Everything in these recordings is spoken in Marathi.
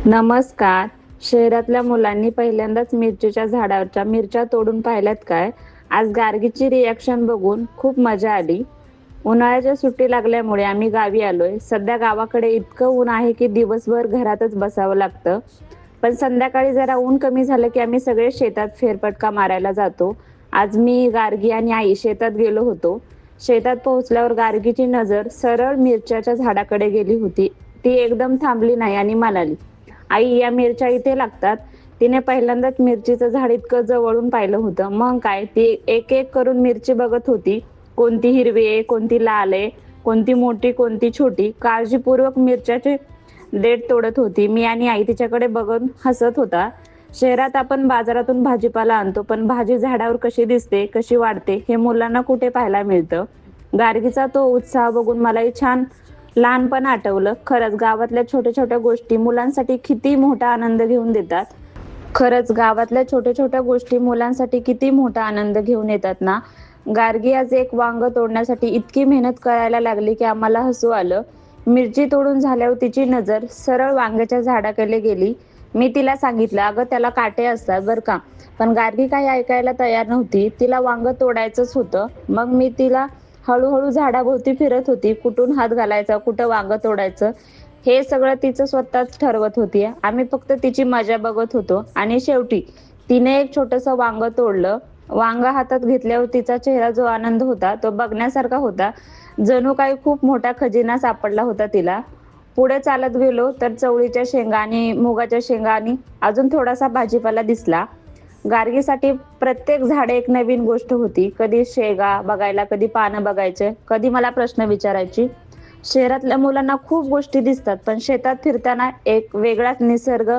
नमस्कार. शहरातल्या मुलांनी पहिल्यांदाच मिरचीच्या झाडावरच्या मिरच्या तोडून पाहिल्यात काय? आज गार्गीची रिॲक्शन बघून खूप मजा आली. उन्हाळ्याच्या सुट्टी लागल्यामुळे आम्ही गावी आलोय. सध्या गावाकडे इतकं ऊन आहे की दिवसभर घरातच बसावं लागतं. पण संध्याकाळी जरा ऊन कमी झालं की आम्ही सगळे शेतात फेरफटका मारायला जातो. आज मी, गार्गी आणि आई शेतात गेलो होतो. शेतात पोहोचल्यावर गार्गीची नजर सरळ मिरच्याच्या झाडाकडे गेली होती. ती एकदम थांबली नाही आणि म्हणाली, आई, या मिरच्या इथे लागतात. तिने पहिल्यांदाच मिरचीचं झाड इतकं जवळून पाहिलं होतं. मग काय, ती एक एक करून मिरची बघत होती. कोणती हिरवी आहे, कोणती लाल आहे, कोणती मोठी, कोणती छोटी. काळजीपूर्वक मिरच्याचे देठ तोडत होती. मी आणि आई तिच्याकडे बघून हसत होता. शहरात आपण बाजारातून भाजीपाला आणतो, पण भाजी झाडावर कशी दिसते, कशी वाढते, हे मुलांना कुठे पाहायला मिळतं. गार्गीचा तो उत्साह बघून मलाही छान लहानपण आठवलं. खरंच गावातल्या छोट्या छोट्या गोष्टी मुलांसाठी किती मोठा आनंद घेऊन देतात. खरंच गावातल्या छोट्या छोट्या गोष्टी मुलांसाठी किती मोठा आनंद घेऊन येतात ना. गार्गी आज एक वांग तोडण्यासाठी इतकी मेहनत करायला लागली की आम्हाला हसू आलं. मिरची तोडून झाल्यावर तिची नजर सरळ वांग्याच्या झाडाकडे गेली. मी तिला सांगितलं, अगं त्याला काटे असतात बरं का. पण गार्गी काही ऐकायला तयार नव्हती. तिला वांग तोडायचंच होतं. मग मी तिला हळूहळू झाडाभोवती फिरत होती. कुठून हात घालायचा, कुठं वांग तोडायचं, हे सगळं तिचं स्वतःच ठरवत होती. आम्ही फक्त तिची मजा बघत होतो. आणि शेवटी तिने एक छोटंसं वांग तोडलं. वांग हातात घेतल्यावर तिचा चेहरा जो आनंद होता तो बघण्यासारखा होता. जणू काही खूप मोठा खजिना सापडला होता तिला. पुढे चालत गेलो तर चवळीच्या शेंगा आणि मुगाच्या शेंगा आणि अजून थोडासा भाजीपाला दिसला. गार्गीसाठी प्रत्येक झाड एक नवीन गोष्ट होती. कधी शेंगा बघायला, कधी पानं बघायचे, कधी मला प्रश्न विचारायची. शहरातल्या मुलांना खूप गोष्टी दिसतात, पण शेतात फिरताना एक वेगळाच निसर्ग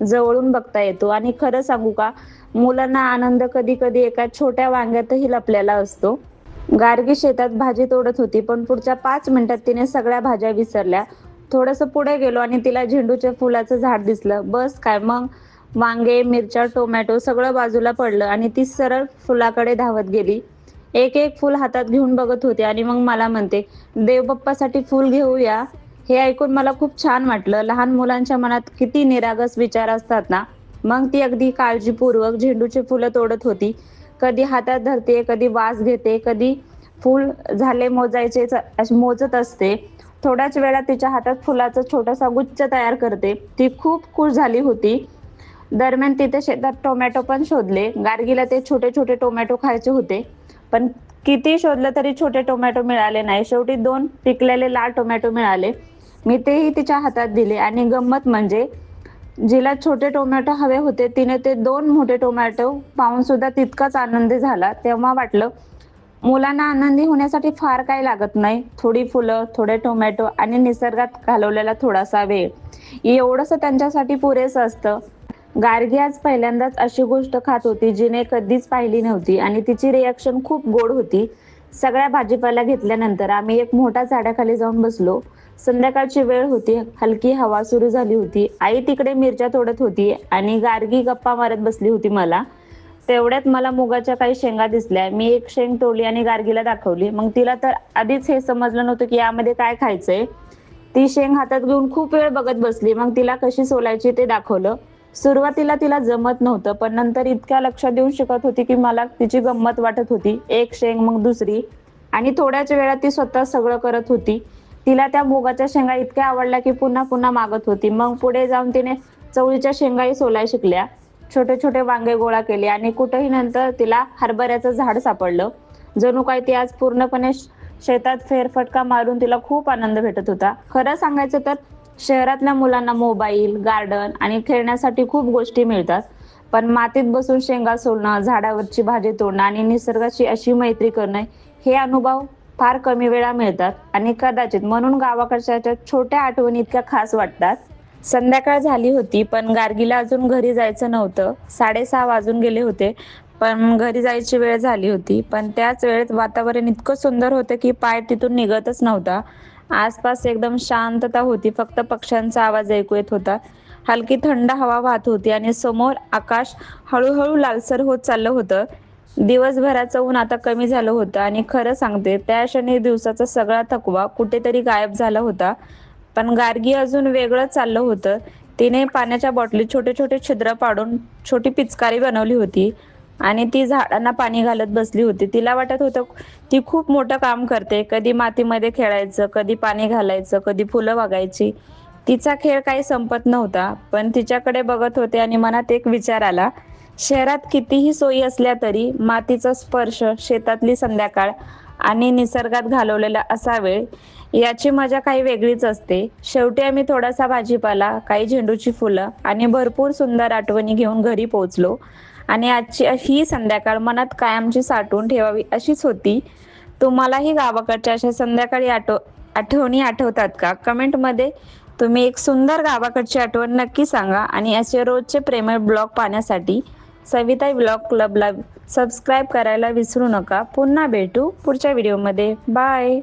जवळून बघता येतो. आणि खरं सांगू का, मुलांना आनंद कधी कधी एका छोट्या वांग्यातही लपलेला असतो. गार्गी शेतात भाजी तोडत होती, पण पुढच्या 5 मिनिटात तिने सगळ्या भाज्या विसरल्या. थोडंसं पुढे गेलो आणि तिला झेंडूच्या फुलाचं झाड दिसलं. बस काय, मग वांगे, मिरच्या, टोमॅटो सगळं बाजूला पडलं आणि ती सरळ फुलाकडे धावत गेली. एक एक फुल हातात घेऊन बघत होते आणि मग मला म्हणते, देवबाप्पासाठी फुल घेऊया. हे ऐकून मला खूप छान वाटलं. लहान मुलांच्या मनात किती निरागस विचार असतात ना. मग ती अगदी काळजीपूर्वक झेंडूची फुलं तोडत होती. कधी हातात धरते, कधी वास घेते, कधी फुल झाले मोजायचे मोजत असते. थोड्याच वेळात तिच्या हातात फुलाचा छोटासा गुच्छ तयार करते. ती खूप खुश झाली होती. दरम्यान तिथे शेतात टोमॅटो पण शोधले. गार्गीला ते छोटे छोटे टोमॅटो खायचे होते, पण किती शोधलं तरी छोटे टोमॅटो मिळाले नाही. शेवटी 2 पिकलेले लाल टोमॅटो मिळाले. मी तेही तिच्या हातात दिले आणि गंमत म्हणजे जिला छोटे टोमॅटो हवे होते तिने ते 2 मोठे टोमॅटो पाहून सुद्धा तितकाच आनंदी झाला. तेव्हा वाटलं, मुलांना आनंदी होण्यासाठी फार काही लागत नाही. थोडी फुलं, थोडे टोमॅटो आणि निसर्गात घालवलेला थोडासा वेळ, एवढंच त्यांच्यासाठी पुरेसं असतं. गार्गी आज पहिल्यांदाच अशी गोष्ट खात होती जिने कधीच पाहिली नव्हती आणि तिची रिॲक्शन खूप गोड होती. सगळ्या भाजीपाला घेतल्यानंतर आम्ही एक मोठ्या झाडाखाली जाऊन बसलो. संध्याकाळची वेळ होती. हलकी हवा सुरू झाली होती. आई तिकडे मिरच्या तोडत होती आणि गार्गी गप्पा मारत बसली होती. तेवढ्यात मला मुगाच्या काही शेंगा दिसल्या. मी एक शेंग तोडली आणि गार्गीला दाखवली. मग तिला तर आधीच हे समजलं नव्हतं की यामध्ये काय खायचंय. ती शेंग हातात घेऊन खूप वेळ बघत बसली. मग तिला कशी सोलायची ते दाखवलं. सुरुवातीला तिला जमत नव्हतं, पण नंतर इतक्या लक्ष देऊन शिकत होती की मला तिची गंमत वाटत होती. एक शेंग, मग दुसरी, आणि थोड्याच वेळात ती स्वतः सगळं करत होती. तिला त्या मुगाच्या शेंगा इतक्या आवडल्या की पुन्हा पुन्हा मागत होती. मग पुढे जाऊन तिने चवळीच्या शेंगाही सोलाय शिकल्या. छोटे छोटे वांगे गोळा केले आणि कुठेही नंतर तिला हरभऱ्याचं झाड सापडलं. जणू काही ती आज पूर्णपणे शेतात फेरफटका मारून तिला खूप आनंद भेटत होता. खरं सांगायचं तर शहरातल्या मुलांना मोबाईल, गार्डन आणि खेळण्यासाठी खूप गोष्टी मिळतात, पण मातीत बसून शेंगा सोलणं, झाडावरची भाजी तोडणं आणि निसर्गाची अशी मैत्री करणं, हे अनुभव फार कमी वेळा मिळतात. आणि कदाचित म्हणून गावाकडच्या छोट्या आठवणी इतक्या खास वाटतात. संध्याकाळ झाली होती, पण गार्गीला अजून घरी जायचं नव्हतं. 6:30 वाजून गेले होते, पण घरी जायची वेळ झाली होती. पण त्याच वेळेत वातावरण इतकं सुंदर होतं की पाय तिथून निघतच नव्हता. आसपास एकदम शांतता होती. फक्त पक्ष्यांचा आवाज ऐकू येत होता. हलकी थंड हवा वाहत होती आणि समोर आकाश हळूहळू लालसर होत चाललं होतं. दिवसभराचं ऊन आता कमी झालं होतं आणि खरं सांगते, त्या क्षणी दिवसाचा सगळा थकवा कुठेतरी गायब झाला होता. पण गार्गी अजून वेगळं चाललं होतं. तिने पाण्याच्या बॉटलीत छोटे छोटे छिद्र पाडून छोटी पिचकारी बनवली होती आणि ती झाडांना पाणी घालत बसली होती. तिला वाटत होतं ती खूप मोठं काम करते. कधी मातीमध्ये खेळायचं, कधी पाणी घालायचं, कधी फुलं बघायची. तिचा खेळ काही संपत नव्हता. पण तिच्याकडे बघत होते आणि मनात एक विचार आला. शहरात कितीही सोयी असल्या तरी मातीचा स्पर्श, शेतातली संध्याकाळ आणि निसर्गात घालवलेला असा वेळ याची मजा काही वेगळीच असते. शेवटी आम्ही थोडासा भाजीपाला, काही झेंडूची फुलं आणि भरपूर सुंदर आठवणी घेऊन घरी पोहोचलो. आणि आजची ही संध्याकाळ मनात कायमची साठवून ठेवावी अशीच होती. तुम्हालाही गावाकडच्या अशा संध्याकाळी आठवणी आठवतात का? कमेंटमध्ये तुम्ही एक सुंदर गावाकडची आठवण नक्की सांगा. आणि असे रोजचे प्रेमळ ब्लॉग पाहण्यासाठी सविता ब्लॉग क्लबला सबस्क्राईब करायला विसरू नका. पुन्हा भेटू पुढच्या व्हिडिओमध्ये. बाय.